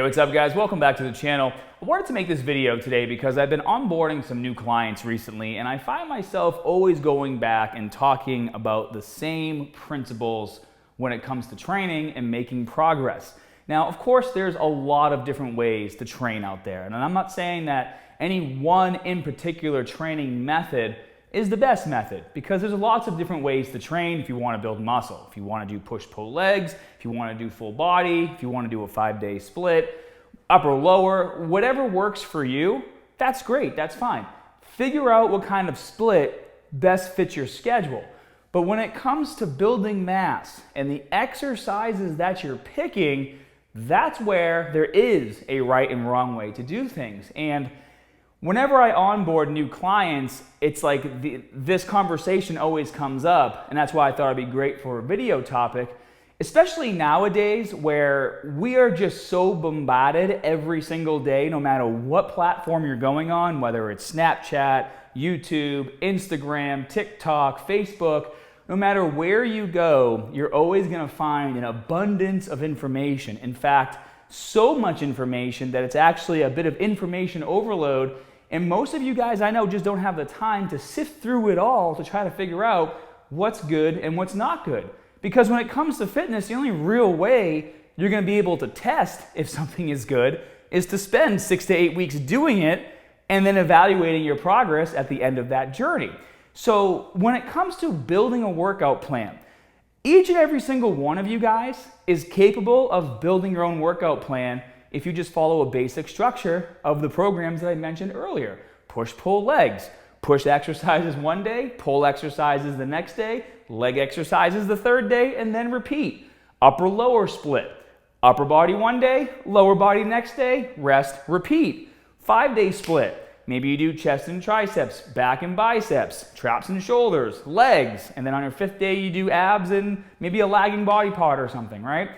Hey, what's up guys? Welcome back to the channel. I wanted to make this video today because I've been onboarding some new clients recently and I find myself always going back and talking about the same principles when it comes to training and making progress. Now, of course, there's a lot of different ways to train out there, and I'm not saying that any one in particular training method is the best method, because there's lots of different ways to train if you want to build muscle. If you want to do push-pull legs, if you want to do full body, if you want to do a 5-day split, upper, lower, whatever works for you, that's great, that's fine. Figure out what kind of split best fits your schedule. But when it comes to building mass and the exercises that you're picking, that's where there is a right and wrong way to do things. And whenever I onboard new clients, it's like this conversation always comes up, and that's why I thought it'd be great for a video topic, especially nowadays where we are just so bombarded every single day, no matter what platform you're going on, whether it's Snapchat, YouTube, Instagram, TikTok, Facebook. No matter where you go, you're always going to find an abundance of information. In fact, so much information that it's actually a bit of information overload. And most of you guys I know just don't have the time to sift through it all to try to figure out what's good and what's not good. Because when it comes to fitness, the only real way you're going to be able to test if something is good is to spend 6 to 8 weeks doing it and then evaluating your progress at the end of that journey. So when it comes to building a workout plan, each and every single one of you guys is capable of building your own workout plan if you just follow a basic structure of the programs that I mentioned earlier. Push-pull legs. Push exercises one day, pull exercises the next day, leg exercises the third day, and then repeat. Upper-lower split. Upper body one day, lower body next day, rest, repeat. 5-day split. Maybe you do chest and triceps, back and biceps, traps and shoulders, legs, and then on your 5th day you do abs and maybe a lagging body part or something, right?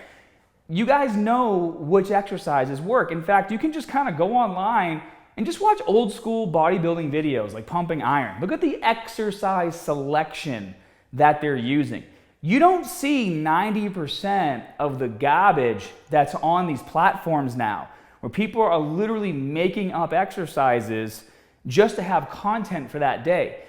You guys know which exercises work. In fact, you can just kind of go online and just watch old school bodybuilding videos like pumping iron. Look at the exercise selection that they're using. You don't see 90% of the garbage that's on these platforms now, where people are literally making up exercises just to have content for that day.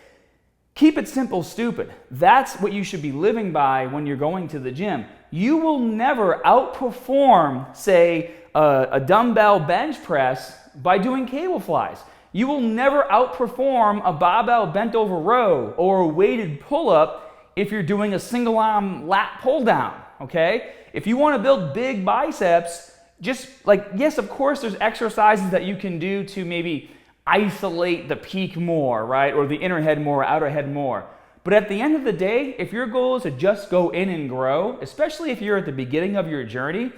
Keep it simple, stupid. That's what you should be living by when you're going to the gym. You will never outperform, say, a dumbbell bench press by doing cable flies. You will never outperform a barbell bent over row or a weighted pull-up if you're doing a single arm lat pull down, okay? If you want to build big biceps, just like, yes, of course, there's exercises that you can do to maybe isolate the peak more, right? Or the inner head more, outer head more. But at the end of the day, if your goal is to just go in and grow, especially if you're at the beginning of your journey,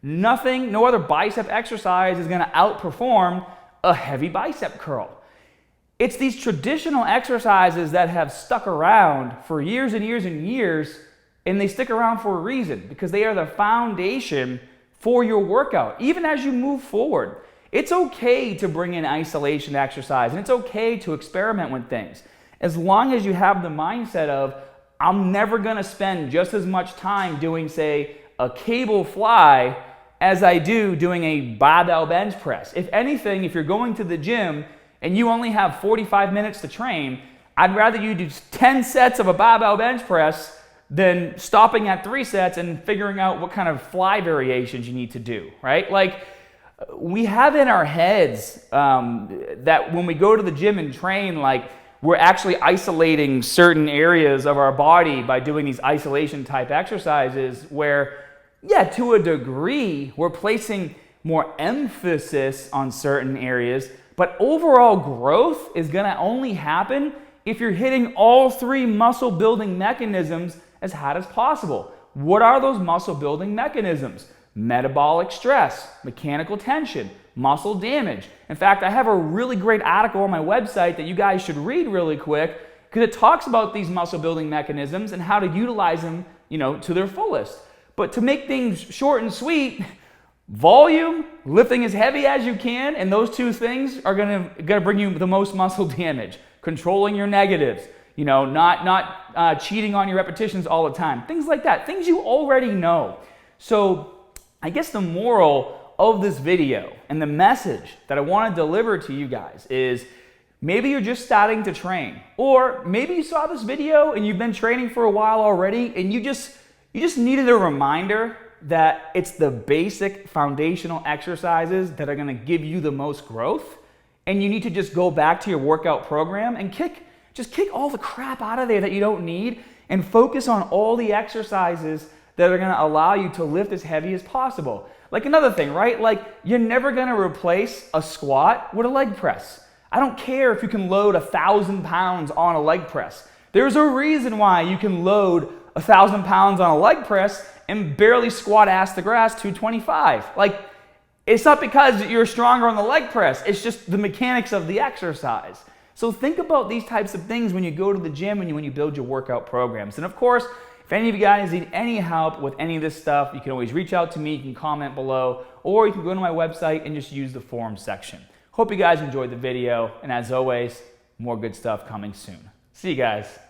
no other bicep exercise is going to outperform a heavy bicep curl. It's these traditional exercises that have stuck around for years and years and years, and they stick around for a reason, because they are the foundation for your workout. Even as you move forward, it's okay to bring in isolation exercise, and it's okay to experiment with things, as long as you have the mindset of, I'm never going to spend just as much time doing, say, a cable fly as I do doing a barbell bench press. If anything, if you're going to the gym and you only have 45 minutes to train, I'd rather you do 10 sets of a barbell bench press than stopping at 3 sets and figuring out what kind of fly variations you need to do, right? Like, we have in our heads that when we go to the gym and train, like, we're actually isolating certain areas of our body by doing these isolation type exercises where, yeah, to a degree, we're placing more emphasis on certain areas, but overall growth is going to only happen if you're hitting all 3 muscle building mechanisms as hard as possible. What are those muscle building mechanisms? Metabolic stress, mechanical tension, muscle damage. In fact, I have a really great article on my website that you guys should read really quick, because it talks about these muscle building mechanisms and how to utilize them, to their fullest. But to make things short and sweet, volume, lifting as heavy as you can, and those 2 things are gonna bring you the most muscle damage. Controlling your negatives, not cheating on your repetitions all the time, things like that, things you already know. So I guess the moral of this video and the message that I want to deliver to you guys is maybe you're just starting to train, or maybe you saw this video and you've been training for a while already and you just needed a reminder that it's the basic foundational exercises that are going to give you the most growth, and you need to just go back to your workout program and kick all the crap out of there that you don't need and focus on all the exercises that are going to allow you to lift as heavy as possible. Like another thing, right? Like you're never going to replace a squat with a leg press. I don't care if you can load 1,000 pounds on a leg press. There's a reason why you can load 1,000 pounds on a leg press and barely squat ass to grass 225. Like, it's not because you're stronger on the leg press, it's just the mechanics of the exercise. So think about these types of things when you go to the gym and when you build your workout programs. And of course, if any of you guys need any help with any of this stuff, you can always reach out to me, you can comment below, or you can go to my website and just use the forum section. Hope you guys enjoyed the video, and as always, more good stuff coming soon. See you guys.